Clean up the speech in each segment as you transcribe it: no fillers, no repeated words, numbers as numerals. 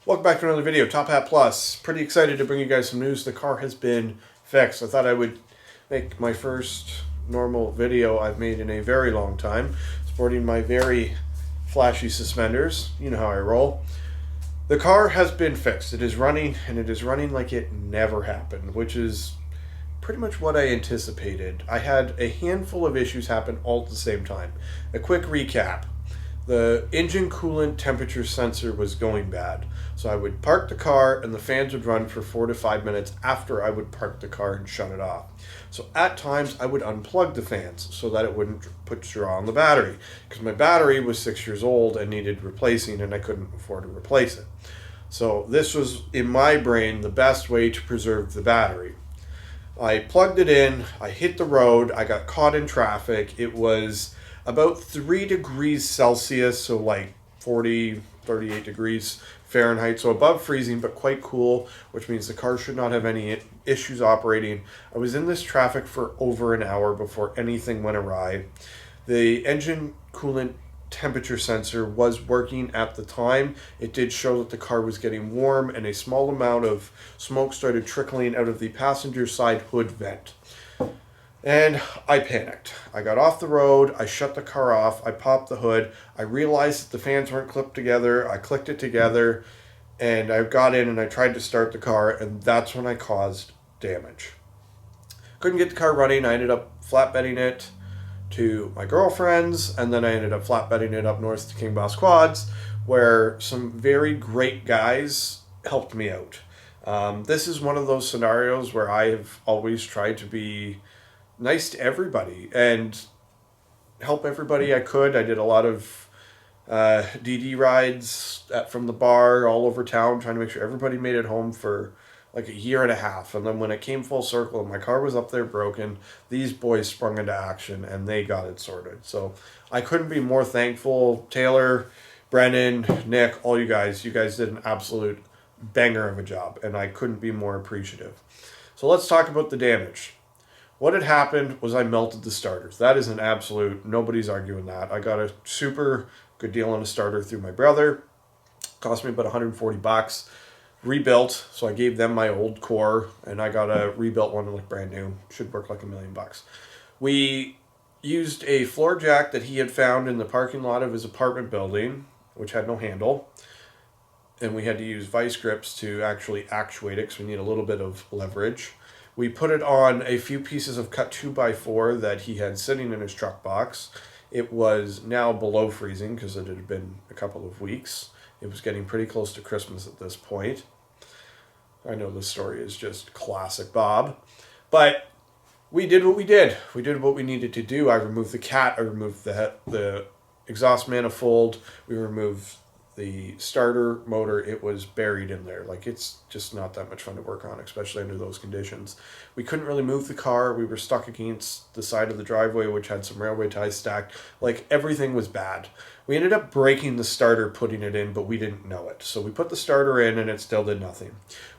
Welcome back to another video, TopHatPlus. Pretty excited to bring you guys some news. The car has been fixed. I thought I would make my first normal video I've made in a very long time, sporting my very flashy suspenders. You know how I roll. The car has been fixed. It is running, and it is running like it never happened, which is pretty much what I anticipated. I had a handful of issues happen all at the same time. A quick recap. The engine coolant temperature sensor was going bad. So I would park the car and the fans would run for 4 to 5 minutes after I would park the car and shut it off. So at times I would unplug the fans so that it wouldn't put straw on the battery, because my battery was 6 years old and needed replacing and I couldn't afford to replace it. So this was, in my brain, the best way to preserve the battery. I plugged it in, I hit the road, I got caught in traffic. It was about 3 degrees Celsius, so like 38 degrees Fahrenheit, so above freezing but quite cool, which means the car should not have any issues operating. I was in this traffic for over an hour before anything went awry. The engine coolant temperature sensor was working at the time. It did show that the car was getting warm, and a small amount of smoke started trickling out of the passenger side hood vent. And I panicked. I got off the road, I shut the car off, I popped the hood, I realized that the fans weren't clipped together, I clicked it together, and I got in and I tried to start the car, and that's when I caused damage. Couldn't get the car running. I ended up flatbedding it to my girlfriend's, and then I ended up flatbedding it up north to King Boss Quads, where some very great guys helped me out. This is one of those scenarios where I have always tried to be nice to everybody and help everybody I could. I did a lot of DD rides from the bar all over town, trying to make sure everybody made it home for like a year and a half. And then when it came full circle and my car was up there broken, these boys sprung into action and they got it sorted. So I couldn't be more thankful. Taylor, Brennan, Nick, all you guys did an absolute banger of a job, and I couldn't be more appreciative. So let's talk about the damage. What had happened was I melted the starters. That is an absolute, nobody's arguing that. I got a super good deal on a starter through my brother. Cost me about 140 bucks. Rebuilt, so I gave them my old core, and I got a rebuilt one that looked brand new. Should work like $1 million. We used a floor jack that he had found in the parking lot of his apartment building, which had no handle. And we had to use vice grips to actually actuate it, because we need a little bit of leverage. We put it on a few pieces of cut 2x4 that he had sitting in his truck box. It was now below freezing because it had been a couple of weeks. It was getting pretty close to Christmas at this point. I know this story is just classic Bob. But we did what we did. We did what we needed to do. I removed the cat. I removed the exhaust manifold. We removed the starter motor. It was buried in there. Like, it's just not that much fun to work on, especially under those conditions. We couldn't really move the car. We were stuck against the side of the driveway, which had some railway ties stacked. Like, everything was bad. We ended up breaking the starter putting it in, but we didn't know it. So we put the starter in and it still did nothing.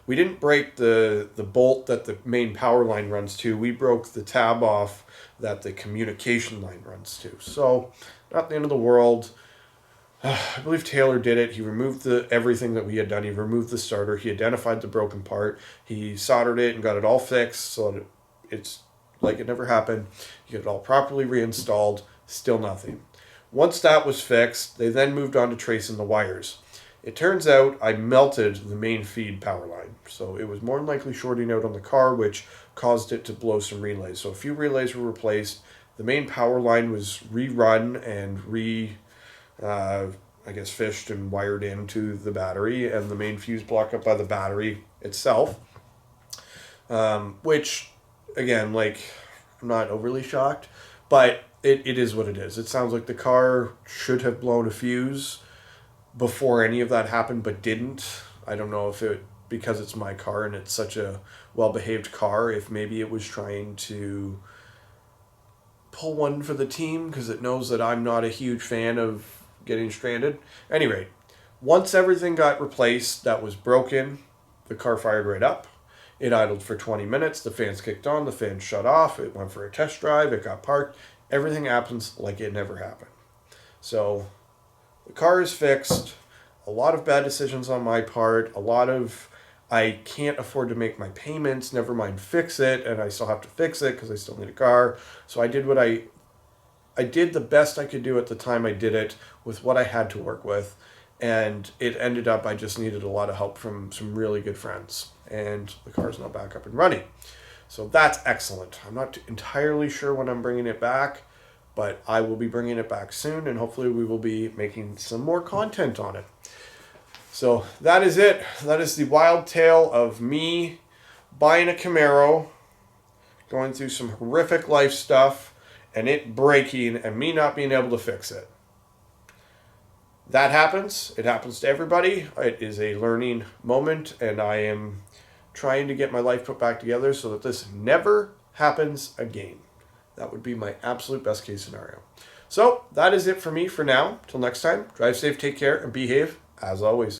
We didn't break the bolt that the main power line runs to. We broke the tab off that the communication line runs to. So, not the end of the world. I believe Taylor did it. He removed everything that we had done. He removed the starter. He identified the broken part. He soldered it and got it all fixed so that it's like it never happened. He got it all properly reinstalled. Still nothing. Once that was fixed, they then moved on to tracing the wires. It turns out I melted the main feed power line. So it was more than likely shorting out on the car, which caused it to blow some relays. So a few relays were replaced. The main power line was rerun and fished and wired into the battery, and the main fuse block up by the battery itself. Which, again, like, I'm not overly shocked, but it is what it is. It sounds like the car should have blown a fuse before any of that happened, but didn't. I don't know if because it's my car and it's such a well-behaved car, if maybe it was trying to pull one for the team because it knows that I'm not a huge fan of getting stranded. Anyway, once everything got replaced that was broken, the car fired right up. It idled for 20 minutes. The fans kicked on. The fans shut off. It went for a test drive. It got parked. Everything happens like it never happened. So the car is fixed. a lot of bad decisions on my part, a lot of I can't afford to make my payments, never mind fix it, and I still have to fix it because I still need a car. So I did what I did the best I could do at the time I did it with what I had to work with. And it ended up I just needed a lot of help from some really good friends. And the car's now back up and running. So that's excellent. I'm not entirely sure when I'm bringing it back, but I will be bringing it back soon, and hopefully we will be making some more content on it. So that is it. That is the wild tale of me buying a Camaro, going through some horrific life stuff, and it breaking, and me not being able to fix it. That happens. It happens to everybody. It is a learning moment, and I am trying to get my life put back together so that this never happens again. That would be my absolute best case scenario. So that is it for me for now. Till next time, drive safe, take care, and behave as always.